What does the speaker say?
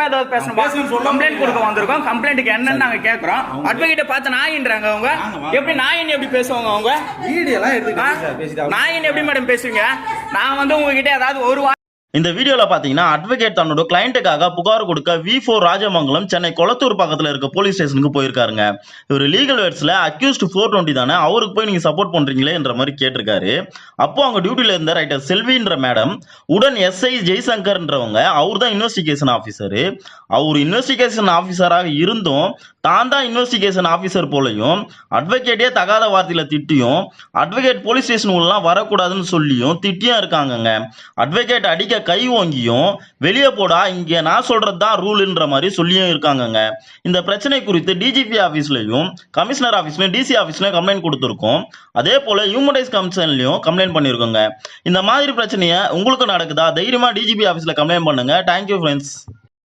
ஏதாவது பேசணும் கம்ப்ளைண்ட் கொடுக்க வந்திருக்கோம். கம்ப்ளைண்ட்டுக்கு என்னன்னு நாங்க கேக்குறோம். அட்வொகேட்டை பார்த்து நாயின்றாங்க அவங்க. எப்படி நாயின்னு எப்படி பேசுவாங்க அவங்க? வீடியோலாம் எடுத்து நாயின்னு எப்படி மேடம் பேசுவீங்க? நான் வந்து உங்ககிட்ட ஏதாவது ஒரு இந்த வீடியோல பாத்தீங்கன்னா அட்வொகேட் தன்னோட கிளைண்ட்டுக்காக புகார் கொடுக்க V4 ராஜமங்கலம் சென்னை கொளத்தூர் பக்கத்துல இருக்க போலீஸ் ஸ்டேஷனுக்கு போயிருக்காருங்க. இவர் லீகல் வேர்ட்ஸ்ல அக்யூஸ்ட் 420 தானே, அவருக்கு போய் நீங்க சப்போர்ட் பண்றீங்களே என்ற மாதிரி கேட்டிருக்காரு. அப்போ அவங்க டியூட்டில இருந்த ரைட்டர் செல்வின்ற மேடம் உடன் SI ஜெய்சங்கர்ன்றவங்க அவர் தான் இன்வெஸ்டிகேஷன் ஆஃபீஸர். அவர் இன்வெஸ்டிகேஷன் ஆஃபீஸராக இருந்தும் தான் தான் இன்வெஸ்டிகேஷன் ஆஃபீஸர் போலையும் அட்வொகேட்டே தகாத வார்த்தையில திட்டியும் அட்வொகேட் போலீஸ் ஸ்டேஷன் உள்ள வரக்கூடாதுன்னு சொல்லியும் திட்டியும் இருக்காங்கங்க. அட்வொகேட் அடிக்க கை ஓங்கியும் வெளியே போடா இங்க நான் சொல்றது தான் ரூல்ன்ற மாதிரி சொல்லியும் இருக்காங்கங்க. இந்த பிரச்சனை குறித்து டிஜிபி ஆபீஸ்லயும் கமிஷனர் ஆபீஸ்லயும் DC ஆபீஸ்லயும் கம்ப்ளைண்ட் கொடுத்திருக்கோம். அதே போல ஹியூமன் ரைட்ஸ் கமிஷன்லயும் கம்ப்ளைண்ட் பண்ணிருக்கோங்க. இந்த மாதிரி பிரச்சனையை உங்களுக்கு நடக்குதா? தைரியமா டிஜிபி ஆபீஸ்ல கம்ப்ளைண்ட் பண்ணுங்க. Thank you friends.